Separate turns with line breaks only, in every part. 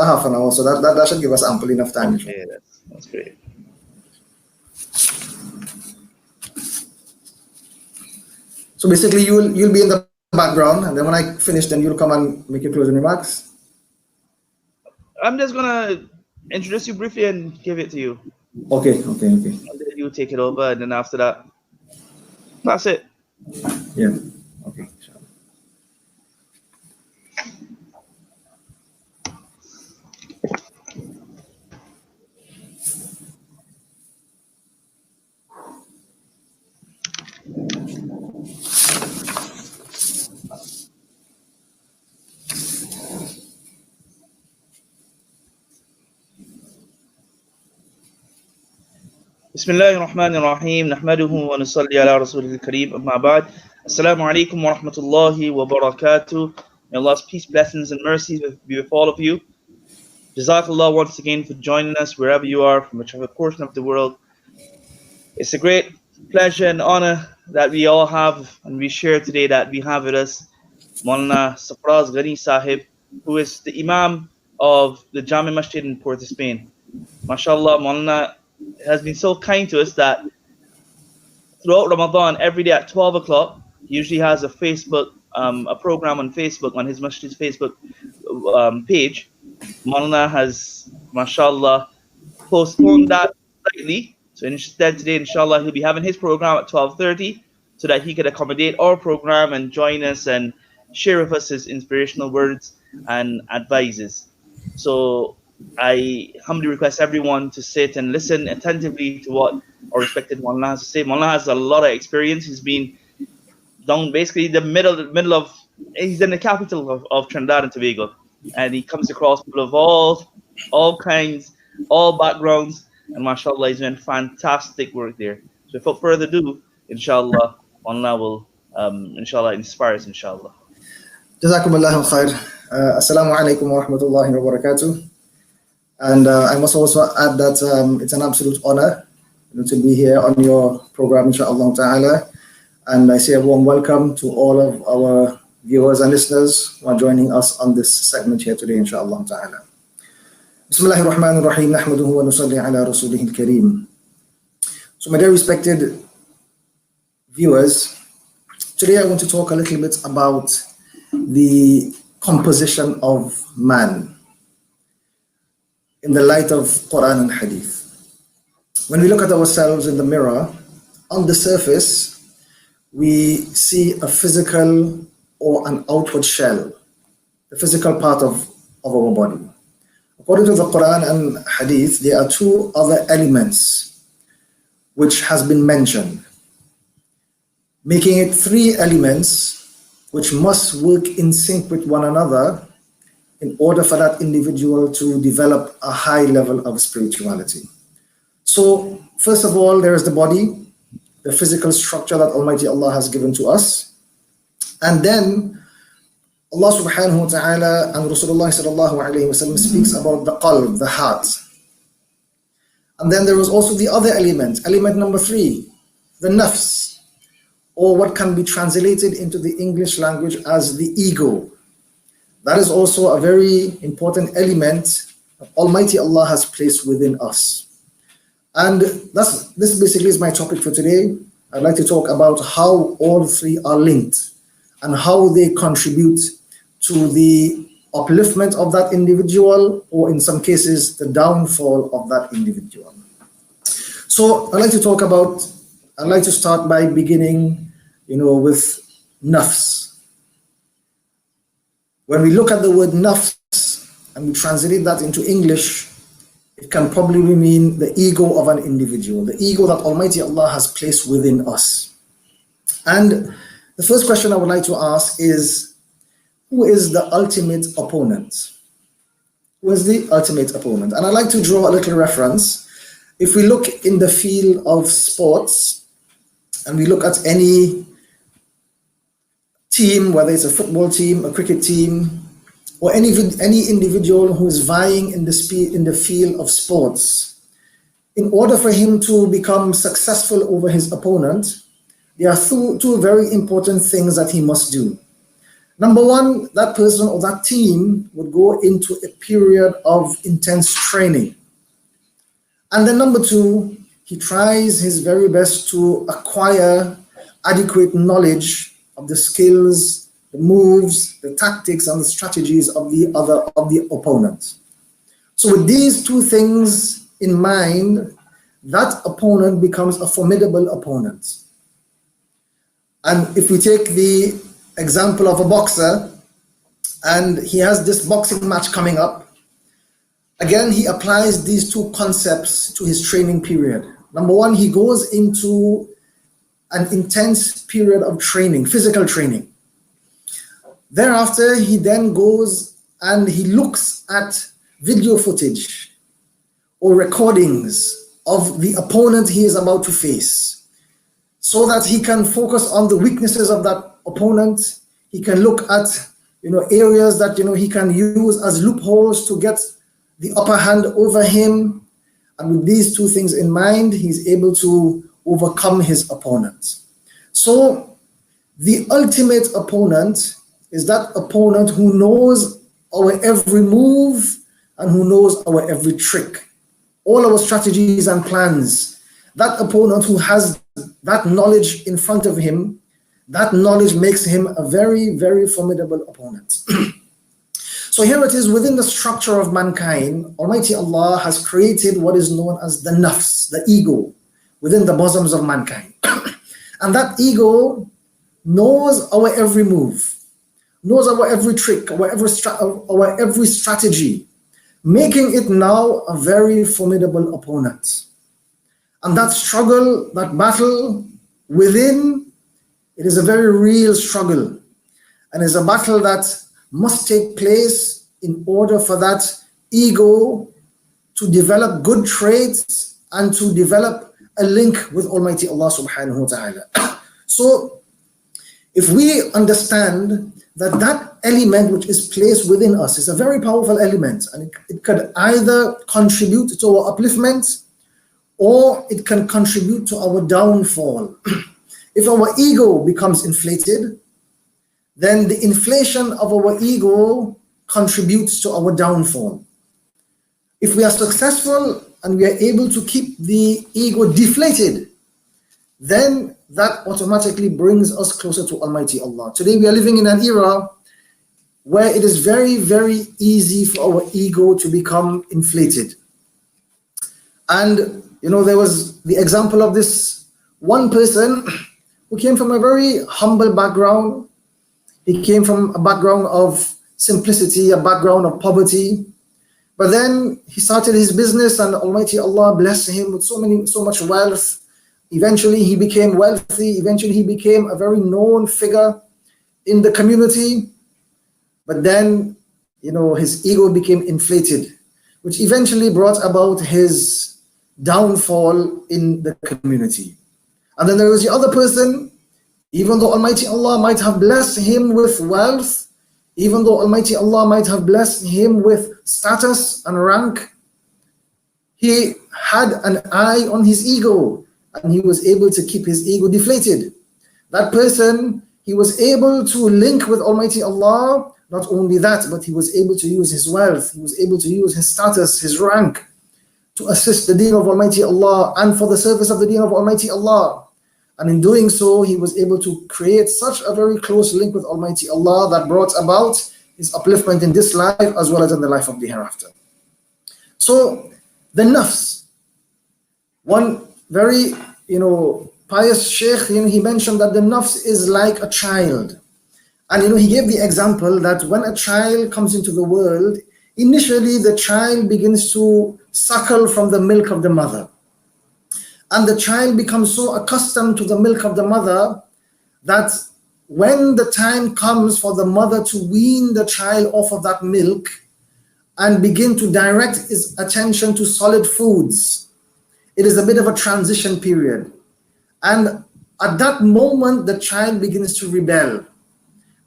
half an hour, so that should give us ample enough time.
Okay, that's great.
So basically, you'll be in the background, and then when I finish, then you'll come and make your closing remarks.
I'm just gonna introduce you briefly and give it to you.
Okay.
And then you take it over, and then after that, that's it.
Yeah. Okay.
Bismillahirrahmanirrahim. Nahmaduhu wa nusalli ala rasulil kareem. Amma ba'd. Assalamu'alaikum warahmatullahi wabarakatuh. May Allah's peace, blessings, and mercies be with all of you. Jazakallah once again for joining us wherever you are, from whichever portion of the world. It's a great pleasure and honor that we all have and we share today, that we have with us Maulana Saffraz Ghany Sahib, who is the Imam of the Jami Masjid in Port of Spain. MashaAllah, Maulana has been so kind to us that throughout Ramadan, every day at 12 o'clock, he usually has a program on Facebook, on his masjid's Facebook page. Maulana has, mashallah, postponed that slightly. So instead today, inshallah, he'll be having his program at 12:30 so that he could accommodate our program and join us and share with us his inspirational words and advices. So I humbly request everyone to sit and listen attentively to what our respected Maulana has to say. Maulana has a lot of experience. He's been down basically the middle of, he's in the capital of Trinidad and Tobago, and he comes across people of all kinds, all backgrounds, and mashallah, he's doing fantastic work there. So without further ado, inshallah, Maulana will inshallah inspire us, inshallah.
Jazakallah Khayr. Assalamu'alaikum Warahmatullahi Wabarakatuh. And I must also add that it's an absolute honor to be here on your program, inshallah ta'ala. And I say a warm welcome to all of our viewers and listeners who are joining us on this segment here today, inshallah ta'ala. Bismillahir Rahmanir Rahim. Nahmaduhu wa nusalli ala rasulihil kareem. So my dear respected viewers, today I want to talk a little bit about the composition of man in the light of Quran and Hadith. When we look at ourselves in the mirror, on the surface, we see a physical or an outward shell, the physical part of our body. According to the Quran and Hadith, there are two other elements which has been mentioned, making it three elements which must work in sync with one another in order for that individual to develop a high level of spirituality. So, first of all, there is the body, the physical structure that Almighty Allah has given to us. And then Allah subhanahu wa ta'ala and Rasulullah sallallahu alayhi wa sallam speaks about the qalb, the heart. And then there is also the other element number 3, the nafs, or what can be translated into the English language as the ego. That is also a very important element that Almighty Allah has placed within us. And this basically is my topic for today. I'd like to talk about how all three are linked and how they contribute to the upliftment of that individual, or in some cases, the downfall of that individual. So I'd like to start by beginning, with nafs. When we look at the word nafs and we translate that into English, it can probably mean the ego of an individual, the ego that Almighty Allah has placed within us. And the first question I would like to ask is, who is the ultimate opponent? Who is the ultimate opponent? And I'd like to draw a little reference. If we look in the field of sports and we look at any team, whether it's a football team, a cricket team, or any individual who is vying in the field of sports, in order for him to become successful over his opponent, there are two very important things that he must do. Number one, that person or that team would go into a period of intense training. And then number two, he tries his very best to acquire adequate knowledge of the skills, the moves, the tactics, and the strategies of the opponent. So with these two things in mind, that opponent becomes a formidable opponent. And if we take the example of a boxer, and he has this boxing match coming up, again, he applies these two concepts to his training period. Number one, he goes into an intense period of training, physical training. Thereafter, he then goes and he looks at video footage or recordings of the opponent he is about to face, so that he can focus on the weaknesses of that opponent. He can look at areas that he can use as loopholes to get the upper hand over him. And with these two things in mind, he's able to overcome his opponent. So the ultimate opponent is that opponent who knows our every move and who knows our every trick, all our strategies and plans. That opponent who has that knowledge in front of him, that knowledge makes him a very, very formidable opponent. So here it is, within the structure of mankind, Almighty Allah has created what is known as the nafs, the ego, within the bosoms of mankind. And that ego knows our every move, knows our every trick, our every strategy, making it now a very formidable opponent. And that struggle, that battle within, it is a very real struggle, and is a battle that must take place in order for that ego to develop good traits and to develop a link with Almighty Allah subhanahu wa ta'ala. So if we understand that that element which is placed within us is a very powerful element, and it could either contribute to our upliftment or it can contribute to our downfall. If our ego becomes inflated, then the inflation of our ego contributes to our downfall. If we are successful and we are able to keep the ego deflated, then that automatically brings us closer to Almighty Allah. Today we are living in an era where it is very, very easy for our ego to become inflated. And there was the example of this one person who came from a very humble background. He came from a background of simplicity, a background of poverty. But then he started his business, and Almighty Allah blessed him with so much wealth. Eventually he became wealthy. Eventually he became a very known figure in the community. But then, his ego became inflated, which eventually brought about his downfall in the community. And then there was the other person. Even though Almighty Allah might have blessed him with wealth, even though Almighty Allah might have blessed him with status and rank, he had an eye on his ego, and he was able to keep his ego deflated. That person, he was able to link with Almighty Allah. Not only that, but he was able to use his wealth, he was able to use his status, his rank, to assist the deen of Almighty Allah and for the service of the deen of Almighty Allah. And in doing so, he was able to create such a very close link with Almighty Allah that brought about his upliftment in this life as well as in the life of the hereafter. So the nafs, one very pious sheikh, he mentioned that the nafs is like a child. And he gave the example that when a child comes into the world, initially the child begins to suckle from the milk of the mother. And the child becomes so accustomed to the milk of the mother that when the time comes for the mother to wean the child off of that milk and begin to direct his attention to solid foods, it is a bit of a transition period. And at that moment, the child begins to rebel.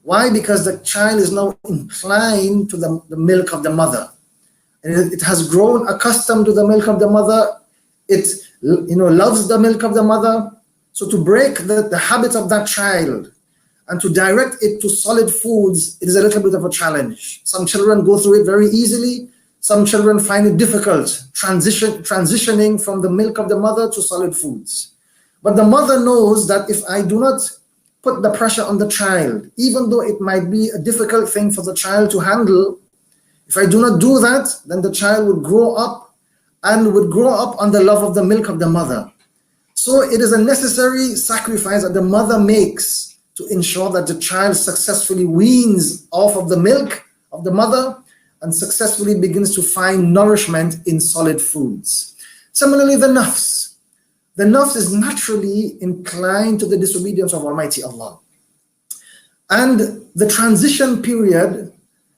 Why? Because the child is now inclined to the milk of the mother. And it has grown accustomed to the milk of the mother. It loves the milk of the mother. So to break the habit of that child and to direct it to solid foods, it is a little bit of a challenge. Some children go through it very easily. Some children find it difficult transitioning from the milk of the mother to solid foods. But the mother knows that if I do not put the pressure on the child, even though it might be a difficult thing for the child to handle, if I do not do that, then the child would grow up and would grow up on the love of the milk of the mother. So it is a necessary sacrifice that the mother makes to ensure that the child successfully weans off of the milk of the mother and successfully begins to find nourishment in solid foods. Similarly, the nafs. The nafs is naturally inclined to the disobedience of Almighty Allah. And the transition period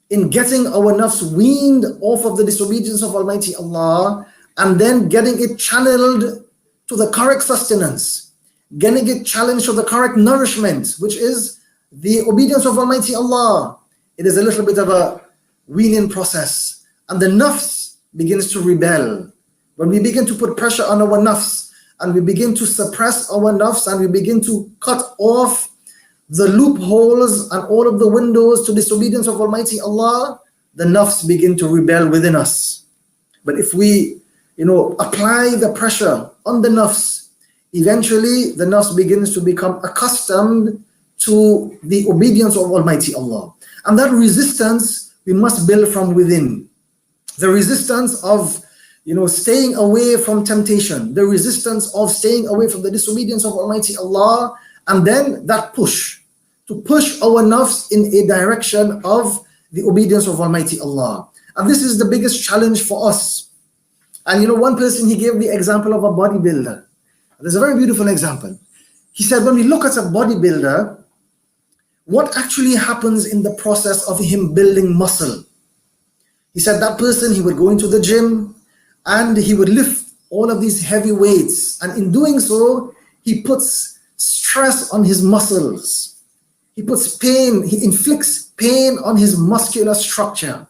in getting our nafs weaned off of the disobedience of Almighty Allah and then getting it channeled to the correct sustenance, getting it challenged to the correct nourishment, which is the obedience of Almighty Allah. It is a little bit of a weaning process, and the nafs begins to rebel. When we begin to put pressure on our nafs, and we begin to suppress our nafs, and we begin to cut off the loopholes and all of the windows to disobedience of Almighty Allah, the nafs begin to rebel within us. But if we, apply the pressure on the nafs, eventually the nafs begins to become accustomed to the obedience of Almighty Allah. And that resistance we must build from within. The resistance of staying away from temptation, the resistance of staying away from the disobedience of Almighty Allah, and then that push, to push our nafs in a direction of the obedience of Almighty Allah. And this is the biggest challenge for us. And one person, he gave the example of a bodybuilder. There's a very beautiful example. He said, when we look at a bodybuilder, what actually happens in the process of him building muscle? He said that person, he would go into the gym and he would lift all of these heavy weights. And in doing so, he puts stress on his muscles. He puts pain, he inflicts pain on his muscular structure.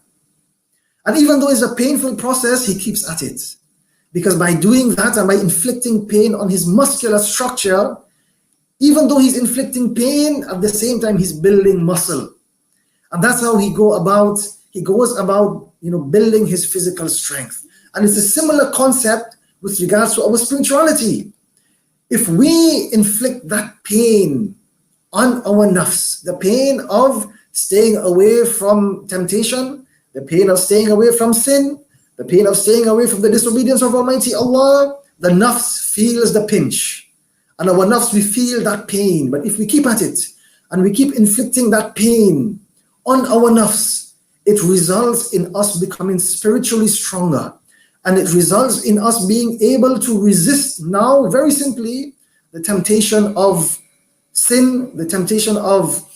And even though it's a painful process, he keeps at it. Because by doing that and by inflicting pain on his muscular structure, even though he's inflicting pain, at the same time he's building muscle. And that's how he goes about building his physical strength. And it's a similar concept with regards to our spirituality. If we inflict that pain on our nafs, the pain of staying away from temptation, the pain of staying away from sin, the pain of staying away from the disobedience of Almighty Allah, the nafs feels the pinch. And our nafs, we feel that pain. But if we keep at it and we keep inflicting that pain on our nafs, it results in us becoming spiritually stronger. And it results in us being able to resist now, very simply, the temptation of sin, the temptation of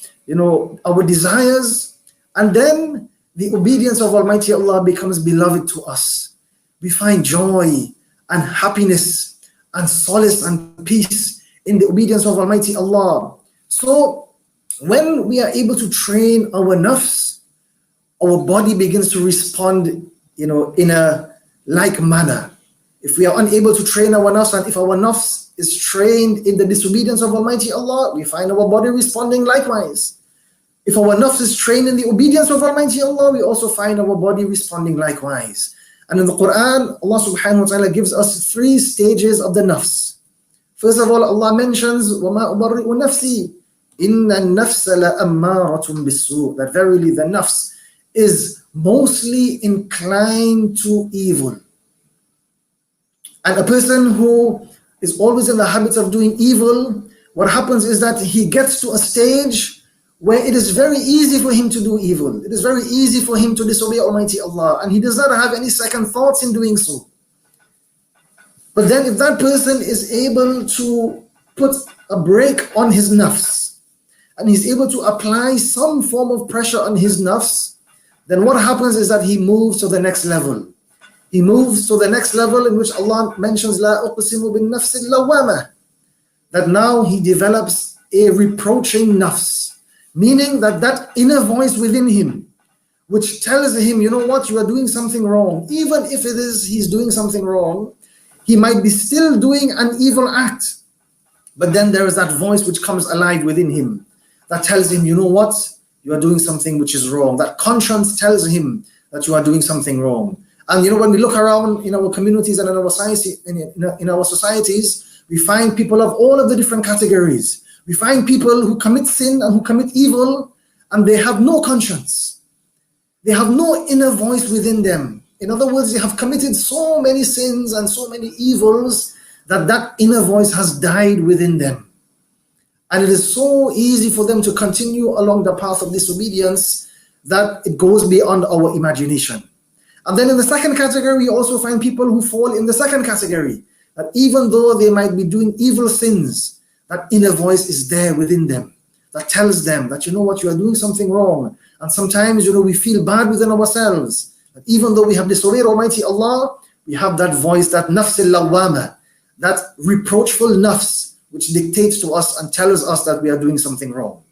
our desires. And then the obedience of Almighty Allah becomes beloved to us. We find joy and happiness and solace and peace in the obedience of Almighty Allah. So when we are able to train our nafs, our body begins to respond in a like manner. If we are unable to train our nafs, and if our nafs is trained in the disobedience of Almighty Allah, we find our body responding likewise. If our nafs is trained in the obedience of Almighty Allah, we also find our body responding likewise. And in the Quran, Allah subhanahu wa ta'ala gives us 3 stages of the nafs. First of all, Allah mentions, وَمَا أُبَرِّئُ نَفْسِي إِنَّ النَّفْسَ لَأَمَّارَةٌ بِالسُّوءِ, that verily the nafs is mostly inclined to evil. And a person who is always in the habits of doing evil, what happens is that he gets to a stage where it is very easy for him to do evil. It is very easy for him to disobey Almighty Allah, and he does not have any second thoughts in doing so. But then if that person is able to put a brake on his nafs, and he's able to apply some form of pressure on his nafs, then what happens is that he moves to the next level. He moves to the next level in which Allah mentions, لَا أُقْسِمُ بِالنَّفْسِ اللَّوَّامَةِ, that now he develops a reproaching nafs. Meaning that inner voice within him, which tells him, you know what, you are doing something wrong. Even if it is he's doing something wrong, he might be still doing an evil act. But then there is that voice which comes alive within him. that tells him, you know what, you are doing something which is wrong. That conscience tells him that you are doing something wrong. And when we look around in our communities and in our society, in our societies, we find people of all of the different categories. We find people who commit sin and who commit evil, and they have no conscience. They have no inner voice within them. In other words, they have committed so many sins and so many evils that inner voice has died within them. And it is so easy for them to continue along the path of disobedience that it goes beyond our imagination. And then in the second category, we also find people who fall in the second category, that even though they might be doing evil sins, that inner voice is there within them, that tells them that, you know what, you are doing something wrong. And sometimes, we feel bad within ourselves, that even though we have disobeyed Almighty Allah, we have that voice, that nafs al-lawwama, that reproachful nafs, which dictates to us and tells us that we are doing something wrong.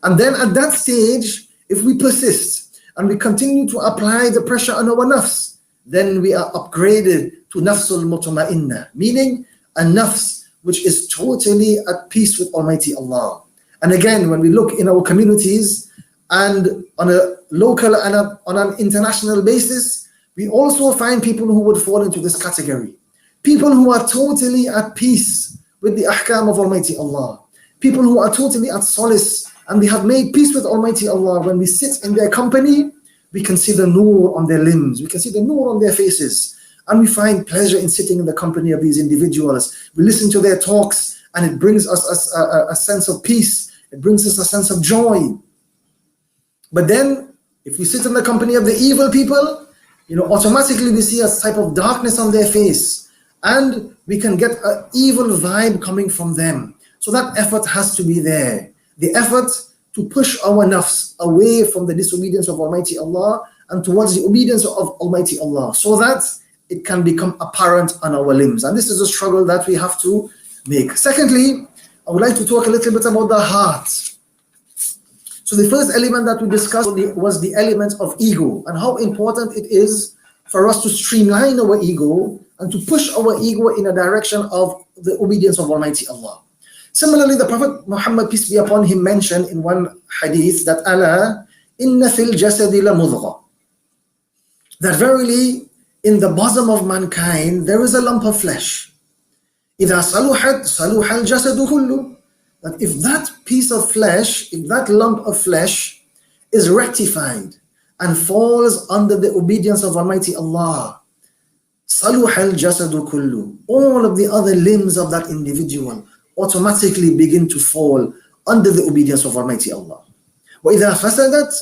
And then at that stage, if we persist and we continue to apply the pressure on our nafs, then we are upgraded to nafsul mutma'inna, meaning a nafs which is totally at peace with Almighty Allah. And again, when we look in our communities and on a local and on an international basis, we also find people who would fall into this category. People who are totally at peace with the ahkam of Almighty Allah. People who are totally at solace and they have made peace with Almighty Allah. When we sit in their company, we can see the nur on their limbs, we can see the nur on their faces, and we find pleasure in sitting in the company of these individuals. We listen to their talks and it brings us a sense of peace, it brings us a sense of joy. But then, if we sit in the company of the evil people, automatically we see a type of darkness on their face, and we can get an evil vibe coming from them. So that effort has to be there. The effort to push our nafs away from the disobedience of Almighty Allah and towards the obedience of Almighty Allah, so that it can become apparent on our limbs. And this is a struggle that we have to make. Secondly, I would like to talk a little bit about the heart. So the first element that we discussed was the element of ego, and how important it is for us to streamline our ego and to push our ego in a direction of the obedience of Almighty Allah. Similarly, the Prophet Muhammad, peace be upon him, mentioned in one hadith that Allah, inna fil jasadi la mudgha, that verily in the bosom of mankind there is a lump of flesh. إِذَا صَلُحَتْ صَلُحَ الْجَسَدُ كُلُّ, that if that piece of flesh, if that lump of flesh is rectified and falls under the obedience of Almighty Allah, صَلُحَ الْجَسَدُ كُلُّ, all of the other limbs of that individual automatically begin to fall under the obedience of Almighty Allah. وَإِذَا فَسَدَتْ,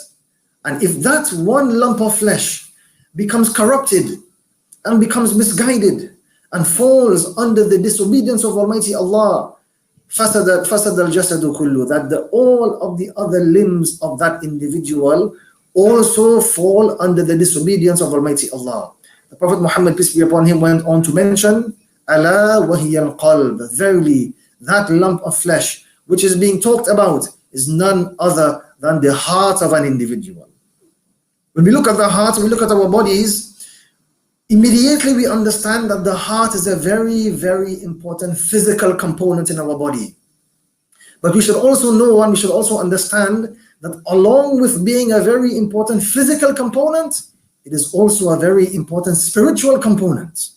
and if that one lump of flesh becomes corrupted and becomes misguided and falls under the disobedience of Almighty Allah, فَسَدَ الْجَسَدُ كُلُّ, that all of the other limbs of that individual also fall under the disobedience of Almighty Allah. The Prophet Muhammad, peace be upon him, went on to mention, أَلَا وَهِيَ الْقَلْبِ, verily that lump of flesh which is being talked about is none other than the heart of an individual. When we look at the heart, we look at our bodies, immediately we understand that the heart is a very, very important physical component in our body. But we should also know, and we should also understand, that along with being a very important physical component, it is also a very important spiritual component.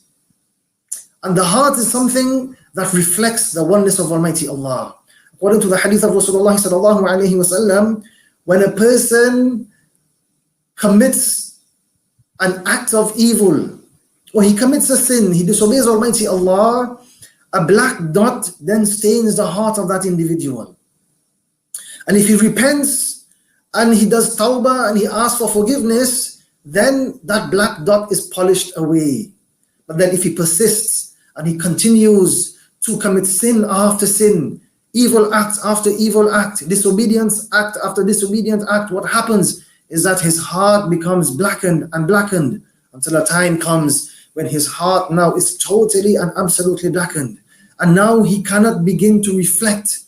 And the heart is something that reflects the oneness of Almighty Allah. According to the hadith of Rasulullah sallallahu alayhi wasallam, when a person commits an act of evil, or he commits a sin, he disobeys Almighty Allah, a black dot then stains the heart of that individual. And if he repents and he does tawbah and he asks for forgiveness, then that black dot is polished away. But then if he persists and he continues to commit sin after sin, evil act after evil act, disobedience act after disobedient act, what happens is that his heart becomes blackened and blackened until a time comes when his heart now is totally and absolutely blackened. And now he cannot begin to reflect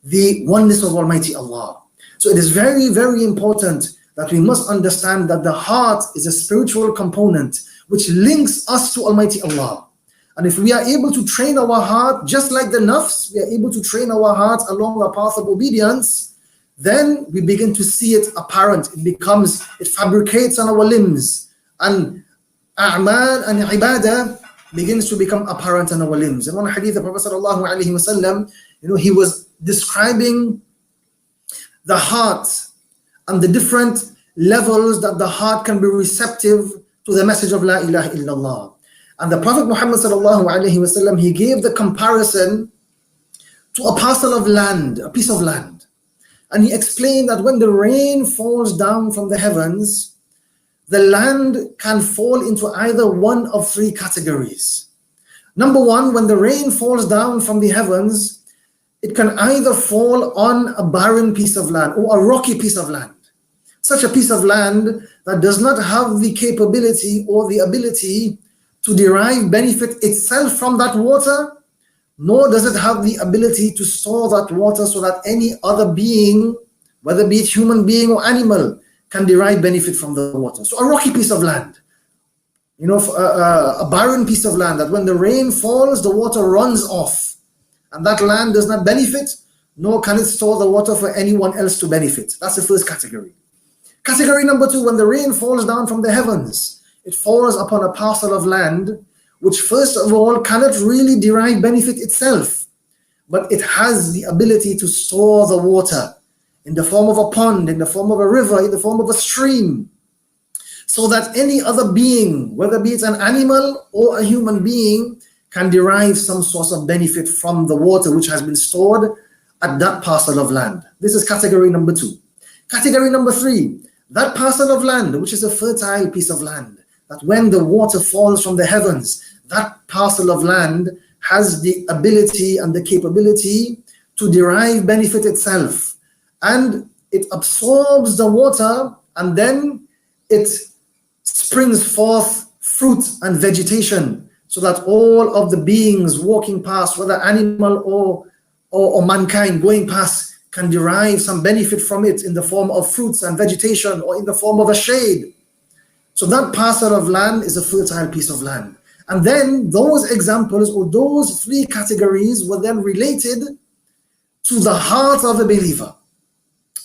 the oneness of Almighty Allah. So it is very, very important that we must understand that the heart is a spiritual component which links us to Almighty Allah. And if we are able to train our heart, just like the nafs, we are able to train our heart along a path of obedience, then we begin to see it apparent. It fabricates on our limbs, and a'mal and ibadah begins to become apparent on our limbs. In one hadith, the Prophet sallallahu alaihi wasallam, he was describing the heart and the different levels that the heart can be receptive to the message of La ilaha illallah. And the Prophet Muhammad sallallahu alaihi wasallam, he gave the comparison to a parcel of land, a piece of land. And he explained that when the rain falls down from the heavens, the land can fall into either one of three categories. Number one, when the rain falls down from the heavens, it can either fall on a barren piece of land or a rocky piece of land. Such a piece of land that does not have the capability or the ability to derive benefit itself from that water, nor does it have the ability to store that water so that any other being, whether be it human being or animal, can derive benefit from the water. So a rocky piece of land, a barren piece of land, that when the rain falls, the water runs off, and that land does not benefit, nor can it store the water for anyone else to benefit. That's the first category. Category number two, when the rain falls down from the heavens, it falls upon a parcel of land which first of all cannot really derive benefit itself, but it has the ability to store the water in the form of a pond, in the form of a river, in the form of a stream, so that any other being, whether be it an animal or a human being, can derive some source of benefit from the water which has been stored at that parcel of land. This is category number two. Category number three, that parcel of land, which is a fertile piece of land, that when the water falls from the heavens, that parcel of land has the ability and the capability to derive benefit itself. And it absorbs the water, and then it springs forth fruit and vegetation, so that all of the beings walking past, whether animal or mankind going past, can derive some benefit from it in the form of fruits and vegetation or in the form of a shade. So that parcel of land is a fertile piece of land. And then those examples, or those three categories, were then related to the heart of the believer,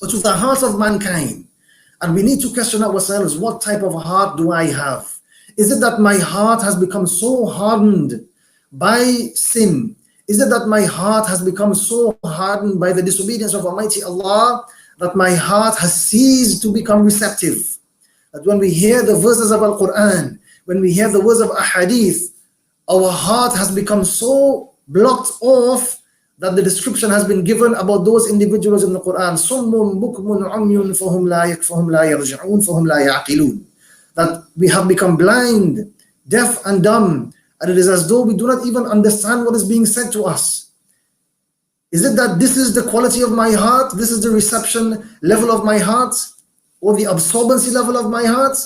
or to the heart of mankind. And we need to question ourselves, what type of heart do I have? Is it that my heart has become so hardened by sin? Is it that my heart has become so hardened by the disobedience of Almighty Allah that my heart has ceased to become receptive? That when we hear the verses of Al-Quran, when we hear the words of Ahadith, our heart has become so blocked off that the description has been given about those individuals in the Quran, Summun bukmun umyun fahum la yarji'un fahum la ya'qilun, that we have become blind, deaf and dumb, and it is as though we do not even understand what is being said to us. Is it that this is the quality of my heart, this is the reception level of my heart, or the absorbency level of my heart?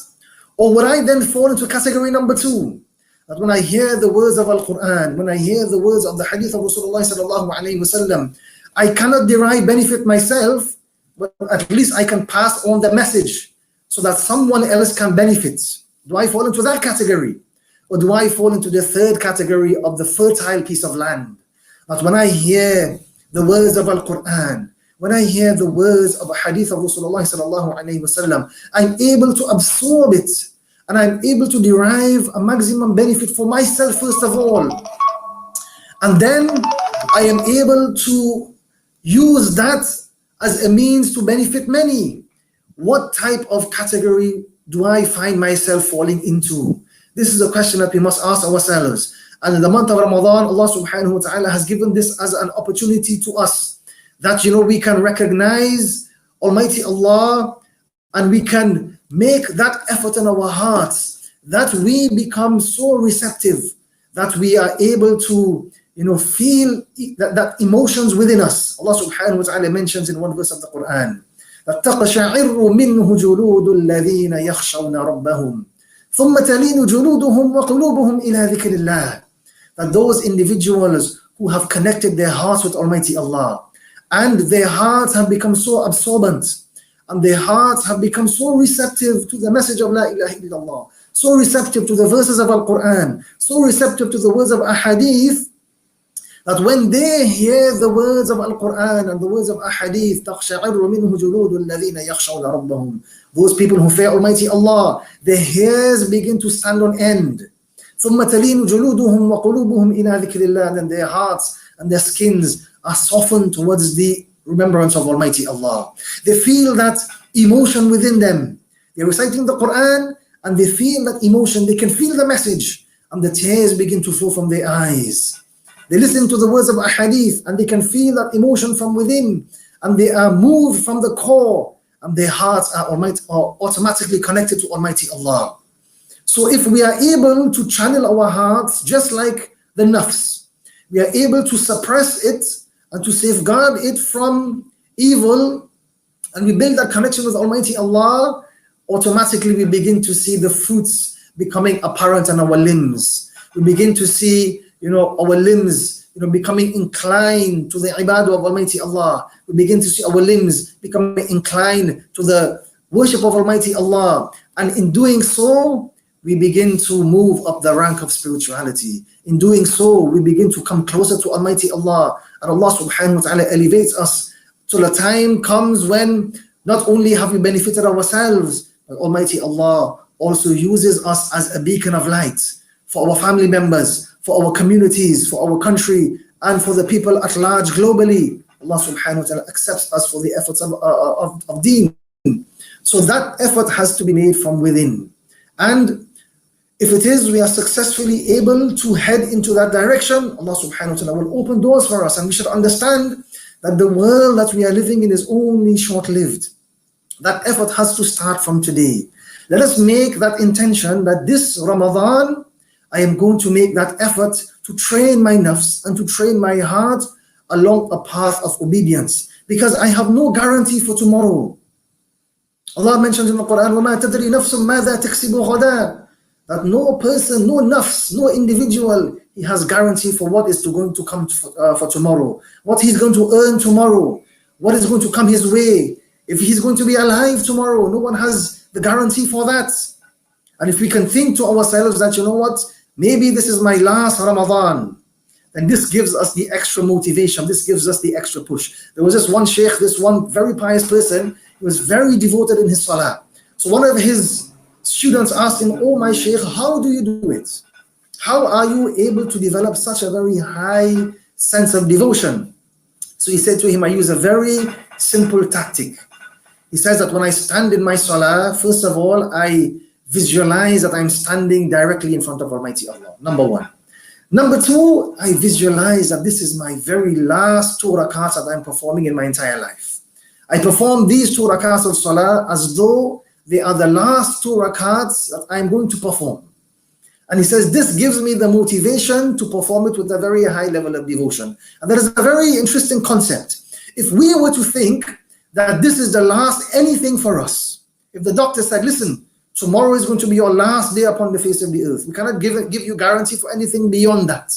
Or would I then fall into category number two, that when I hear the words of Al-Quran, when I hear the words of the hadith of Rasulullah sallallahu alaihi wasallam, I cannot derive benefit myself, but at least I can pass on the message so that someone else can benefit? Do I fall into that category? Or do I fall into the third category of the fertile piece of land? That when I hear the words of Al-Quran, when I hear the words of a hadith of Rasulullah sallallahu alaihi wasallam, I'm able to absorb it, and I'm able to derive a maximum benefit for myself first of all. And then I am able to use that as a means to benefit many. What type of category do I find myself falling into? This is a question that we must ask ourselves. And in the month of Ramadan, Allah subhanahu wa ta'ala has given this as an opportunity to us, that we can recognize Almighty Allah, and we can make that effort in our hearts, that we become so receptive, that we are able to feel that emotions within us. Allah subhanahu wa ta'ala mentions in one verse of the Quran, that تَقْشَعِرُّ مِنْهُ جُلُودُ الَّذِينَ يَخْشَوْنَ رَبَّهُمْ ثُمَّ تَلِينُ جُلُودُهُمْ وَقُلُوبُهُمْ إِلَى ذِكْرِ اللَّهِ. That those individuals who have connected their hearts with Almighty Allah, and their hearts have become so absorbent, and their hearts have become so receptive to the message of La ilaha illallah, so receptive to the verses of Al-Quran, so receptive to the words of Ahadith, that when they hear the words of Al-Quran and the words of Ahadith, تَقْشَعِرُّ مِنْهُ جُلُودُ الَّذِينَ يَخْشَوْنَ رَبَّهُم, those people who fear Almighty Allah, their hairs begin to stand on end. ثُمَّ تَلِينُ جُلُودُهُمْ وَقُلُوبُهُمْ إِلَى ذِكْرِ اللَّهِ, and their hearts and their skins are softened towards the remembrance of Almighty Allah. They feel that emotion within them. They're reciting the Quran and they feel that emotion, they can feel the message, and the tears begin to flow from their eyes. They listen to the words of Ahadith and they can feel that emotion from within, and they are moved from the core, and their hearts are automatically connected to Almighty Allah. So if we are able to channel our hearts just like the nafs, we are able to suppress it and to safeguard it from evil, and we build that connection with Almighty Allah, automatically we begin to see the fruits becoming apparent in our limbs. We begin to see, our limbs, becoming inclined to the ibadah of Almighty Allah. We begin to see our limbs becoming inclined to the worship of Almighty Allah. And in doing so, we begin to move up the rank of spirituality. In doing so, we begin to come closer to Almighty Allah. And Allah subhanahu wa ta'ala elevates us till a time comes when not only have we benefited ourselves, but Almighty Allah also uses us as a beacon of light for our family members, for our communities, for our country, and for the people at large globally. Allah subhanahu wa ta'ala accepts us for the efforts of deen. So that effort has to be made from within. And if it is, we are successfully able to head into that direction, Allah subhanahu wa ta'ala will open doors for us. And we should understand that the world that we are living in is only short-lived. That effort has to start from today. Let us make that intention that this Ramadan, I am going to make that effort to train my nafs and to train my heart along a path of obedience, because I have no guarantee for tomorrow. Allah mentions in the Quran, وَمَا تَدْرِي نَفْسٌ مَاذَا تَكْسِبُ غَدًا, that no person, no nafs, no individual, he has guarantee for what is going to come for tomorrow, what he's going to earn tomorrow, what is going to come his way. If he's going to be alive tomorrow, no one has the guarantee for that. And if we can think to ourselves that, maybe this is my last Ramadan, then this gives us the extra motivation, this gives us the extra push. There was this one sheikh, this one very pious person, he was very devoted in his salah. So one of his students asked him, "Oh my sheikh, how do you do it? How are you able to develop such a very high sense of devotion?" So he said to him, "I use a very simple tactic." He says that when I stand in my salah, first of all, I visualize that I'm standing directly in front of Almighty Allah, number one. Number two, I visualize that this is my very last 2 rakats that I'm performing in my entire life. I perform these 2 rakats of salah as though they are the last 2 rakats that I'm going to perform. And he says, this gives me the motivation to perform it with a very high level of devotion. And that is a very interesting concept. If we were to think that this is the last anything for us, if the doctor said, listen, tomorrow is going to be your last day upon the face of the earth, we cannot give you guarantee for anything beyond that.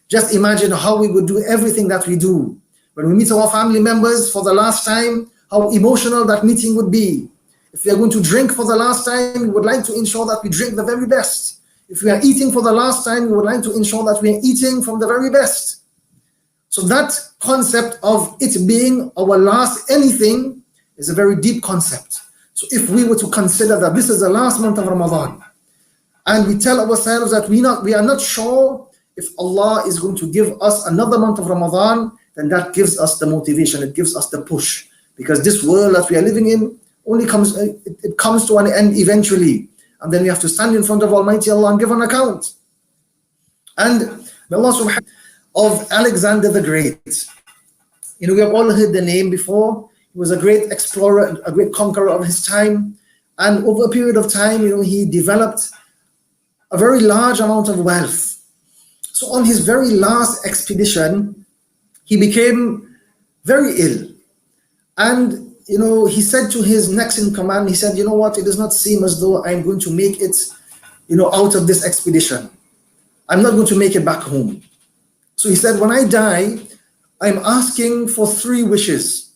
Just imagine how we would do everything that we do. When we meet our family members for the last time, how emotional that meeting would be. If we are going to drink for the last time, we would like to ensure that we drink the very best. If we are eating for the last time, we would like to ensure that we are eating from the very best. So that concept of it being our last anything is a very deep concept. So if we were to consider that this is the last month of Ramadan, and we tell ourselves that we are not sure if Allah is going to give us another month of Ramadan, then that gives us the motivation, it gives us the push. Because this world that we are living in only comes to an end eventually. And then we have to stand in front of Almighty Allah and give an account. And Allah subhanahu of Alexander the Great. We have all heard the name before. He was a great explorer, a great conqueror of his time. And over a period of time, he developed a very large amount of wealth. So on his very last expedition, he became very ill. And he said to his next in command, he said, "You know what, it does not seem as though I'm going to make it, out of this expedition. I'm not going to make it back home." So he said, "When I die, I'm asking for 3 wishes.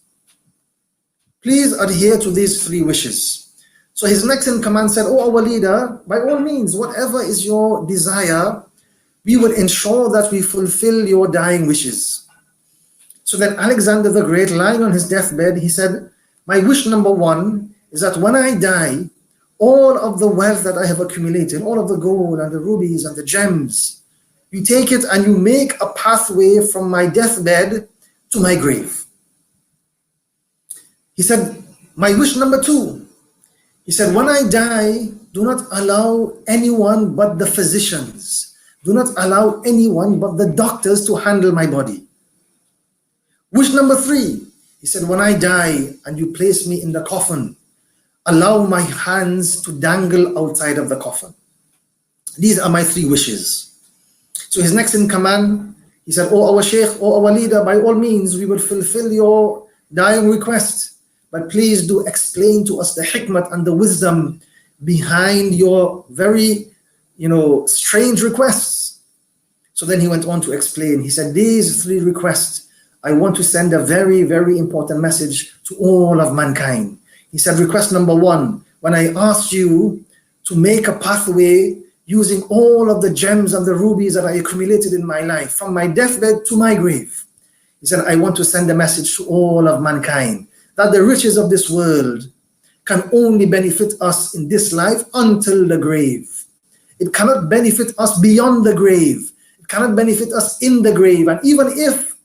Please adhere to these 3 wishes." So his next in command said, "Oh, our leader, by all means, whatever is your desire, we would ensure that we fulfill your dying wishes. So then Alexander the Great, lying on his deathbed, he said, my wish number one is that when I die, all of the wealth that I have accumulated, all of the gold and the rubies and the gems, you take it and you make a pathway from my deathbed to my grave. He said, my wish number two, he said, when I die, do not allow anyone but the physicians, do not allow anyone but the doctors to handle my body. Wish number three, he said, when I die and you place me in the coffin, allow my hands to dangle outside of the coffin. These are my three wishes. So his next in command, he said, oh our Shaykh, oh our leader, by all means, we will fulfill your dying request, but please do explain to us the hikmat and the wisdom behind your very, strange requests. So then he went on to explain. He said, these three requests, I want to send a very, very important message to all of mankind. He said, request number one, when I asked you to make a pathway using all of the gems and the rubies that I accumulated in my life, from my deathbed to my grave, he said, I want to send a message to all of mankind that the riches of this world can only benefit us in this life until the grave. It cannot benefit us beyond the grave. It cannot benefit us in the grave. And even if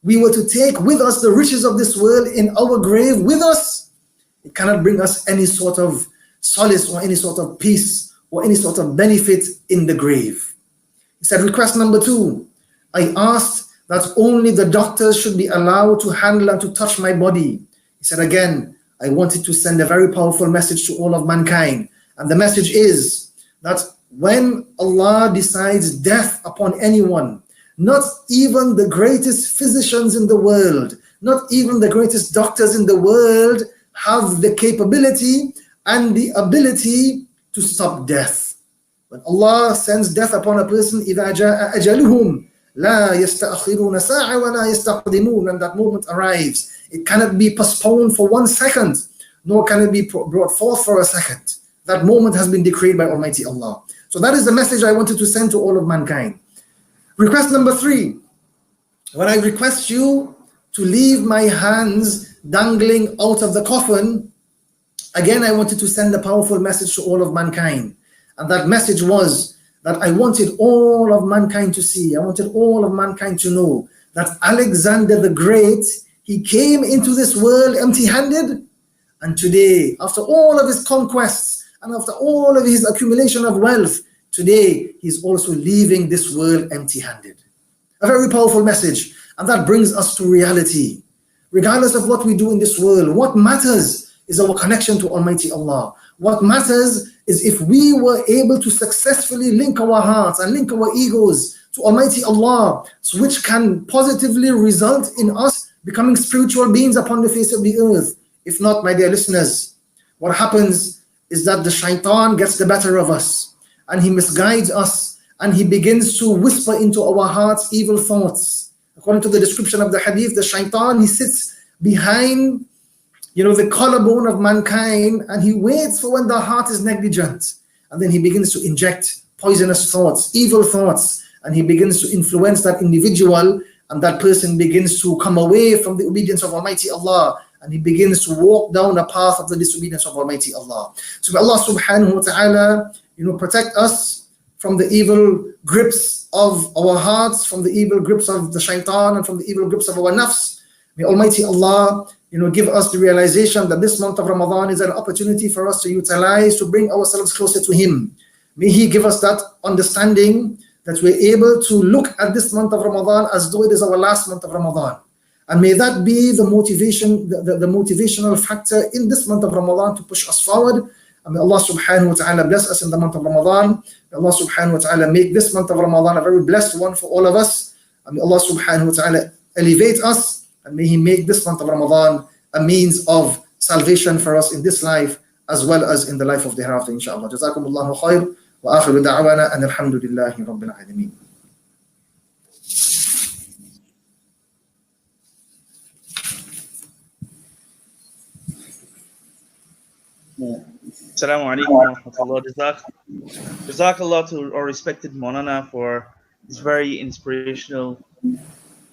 we were to take with us the riches of this world in our grave with us, it cannot bring us any sort of solace or any sort of peace or any sort of benefit in the grave. He said, request number two, I asked that only the doctors should be allowed to handle and to touch my body. He said, again, I wanted to send a very powerful message to all of mankind. And the message is that when Allah decides death upon anyone, not even the greatest physicians in the world, not even the greatest doctors in the world have the capability and the ability to stop death. When Allah sends death upon a person, إِذَا جَاءَ أَجَلُهُمْ لَا يَسْتَأْخِرُونَ سَاعَةً وَلَا يَسْتَقْدِمُونَ. And that moment arrives. It cannot be postponed for 1 second, nor can it be brought forth for a second. That moment has been decreed by Almighty Allah. So that is the message I wanted to send to all of mankind. Request number three, when I request you to leave my hands dangling out of the coffin, again, I wanted to send a powerful message to all of mankind. And that message was that I wanted all of mankind to see, I wanted all of mankind to know that Alexander the Great, he came into this world empty-handed, and today, after all of his conquests and after all of his accumulation of wealth, today he's also leaving this world empty-handed. A very powerful message, and that brings us to reality. Regardless of what we do in this world, what matters is our connection to Almighty Allah. What matters is if we were able to successfully link our hearts and link our egos to Almighty Allah, which can positively result in us becoming spiritual beings upon the face of the earth. If not, my dear listeners, what happens is that the shaitan gets the better of us, and he misguides us, and he begins to whisper into our hearts evil thoughts. According to the description of the hadith, the shaitan, he sits behind the collarbone of mankind, and he waits for when the heart is negligent, and then he begins to inject poisonous thoughts, evil thoughts, and he begins to influence that individual, and that person begins to come away from the obedience of Almighty Allah, and he begins to walk down the path of the disobedience of Almighty Allah. So may Allah subhanahu wa ta'ala protect us from the evil grips of our hearts, from the evil grips of the shaitan, and from the evil grips of our nafs. May Almighty Allah give us the realization that this month of Ramadan is an opportunity for us to utilize to bring ourselves closer to Him. May He give us that understanding that we're able to look at this month of Ramadan as though it is our last month of Ramadan. And may that be the motivation, the motivational factor in this month of Ramadan to push us forward. And may Allah subhanahu wa ta'ala bless us in the month of Ramadan. May Allah subhanahu wa ta'ala make this month of Ramadan a very blessed one for all of us. And may Allah subhanahu wa ta'ala elevate us. And may He make this month of Ramadan a means of salvation for us in this life as well as in the life of the hereafter, inshallah. Jazakumullahu khayr. Wa akhiru da'wana and alhamdulillahi rabbil alameen.
Assalamu'alaikum warahmatullahi. Jazakallah to our respected Maulana for It's very inspirational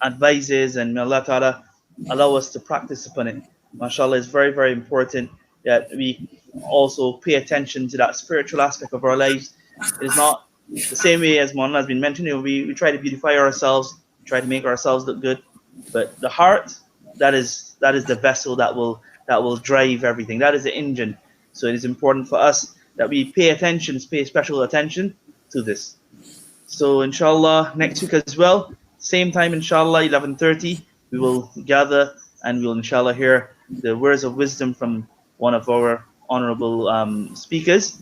advices, and may Allah Ta'ala allow us to practice upon it. MashaAllah, it's very, very important that we also pay attention to that spiritual aspect of our lives. It is not the same way as Maulana has been mentioning. We try to beautify ourselves, try to make ourselves look good, but the heart, that is the vessel that will drive everything. That is the engine. So it is important for us that we pay special attention to this. So inshallah, next week as well, same time inshallah, 11:30, we will gather and we will inshallah hear the words of wisdom from one of our honorable speakers.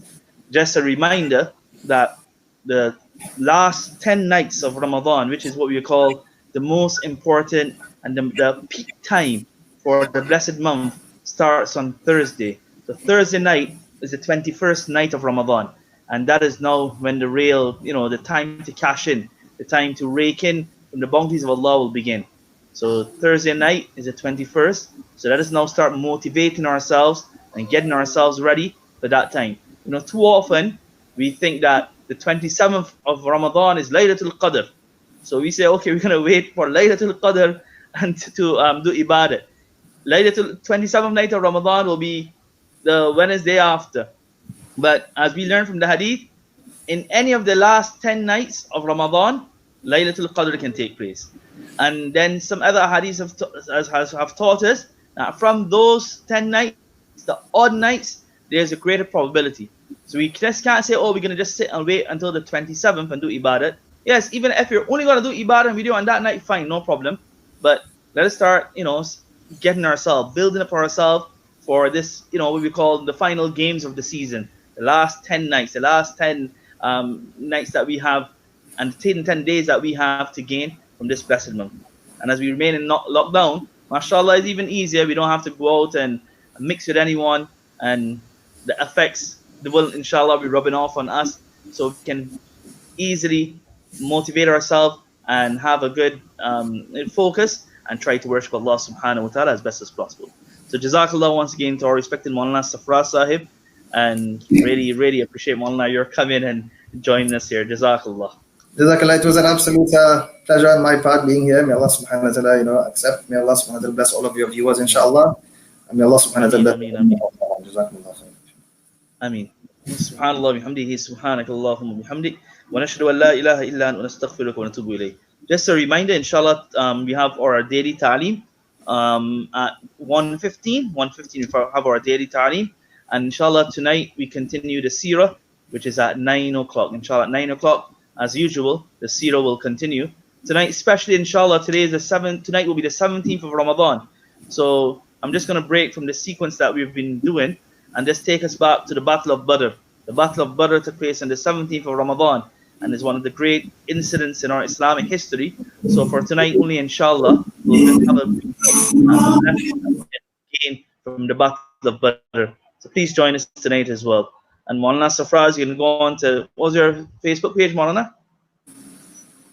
Just a reminder that the last 10 nights of Ramadan, which is what we call the most important and the peak time for the blessed month, starts on Thursday. The Thursday night is the 21st night of Ramadan, and that is now when the real, the time to cash in, the time to rake in from the bounties of Allah will begin. So Thursday night is the 21st. So let us now start motivating ourselves and getting ourselves ready for that time. Too often we think that the 27th of Ramadan is Laylatul Qadr. So we say, okay, we're going to wait for Laylatul Qadr and to do ibadah. Laylatul 27th night of Ramadan will be the Wednesday after. But as we learn from the hadith, in any of the last 10 nights of Ramadan, Laylatul Qadr can take place. And then some other hadiths have taught us that from those 10 nights, the odd nights, there's a greater probability. So we just can't say, we're going to just sit and wait until the 27th and do ibadah. Yes, even if you're only going to do ibadah and video on that night, fine, no problem. But let us start, getting ourselves, building up ourselves for this, what we call the final games of the season. The last 10 nights, the last 10 nights that we have, and the 10 days that we have to gain from this blessed month. And as we remain in lockdown, mashallah, it's even easier. We don't have to go out and mix with anyone, and the effects, they will inshallah be rubbing off on us, so we can easily motivate ourselves and have a good focus and try to worship Allah subhanahu wa ta'ala as best as possible. So Jazakallah once again to our respected Maulana Saffraz Sahib, and really, really appreciate Maulana your coming and joining us here. Jazakallah.
Jazakallah, it was an absolute pleasure on my part being here. May Allah subhanahu wa ta'ala, accept. May Allah subhanahu wa ta'ala bless all of your viewers, inshallah. And may Allah subhanahu wa ta'ala bless. Jazakallah Khayr.
Ameen. Subhanallah bihamdihi, subhanakallahumma bihamdik, wa nashhadu an la ilaha illa anta, wa nastaghfiruka wa natubu ilayk. Just a reminder, inshallah, we have our daily ta'aleem at 1:15 we have our daily ta'aleem, and inshallah tonight we continue the seerah, which is at 9 o'clock. Inshallah at 9 o'clock, as usual, the seerah will continue tonight, especially inshallah. Tonight will be the 17th of Ramadan. So I'm just going to break from the sequence that we've been doing and just take us back to the Battle of Badr. The Battle of Badr took place on the 17th of Ramadan and is one of the great incidents in our Islamic history. So for tonight only, inshallah, we'll just have a gain from the Battle of Badr. So please join us tonight as well. And Maulana Saffraz, you can go on to, what was your Facebook page, Maulana?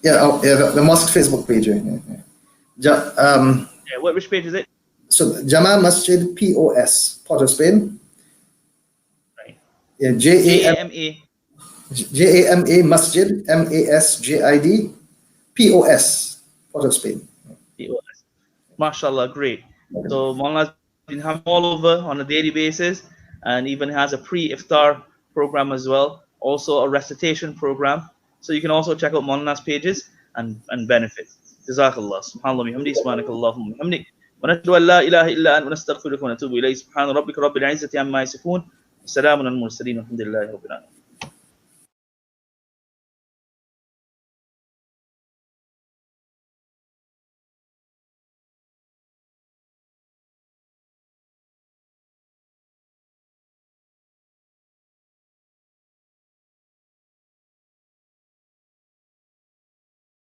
The mosque Facebook page.
Which page is it?
So Jama Masjid POS, Port of Spain.
Right.
Yeah, JAMA Masjid MASJID POS, Port of Spain.
POS. MashaAllah, great. So Maulana's been having all over on a daily basis, and even has a pre-iftar program as well, also a recitation program. So you can also check out Maulana's pages and benefit. Jazakallah. Subhanallah bihamdi, subhanakallahumma bihamdik, wa nashhadu an la ilaha illa anta, wa nastaghfiruka wa natubu ilayk. Subhana rabbika rabbil izzati amma yasifun. Salamun al mursalin, walhamdulillahi rabbil alamin.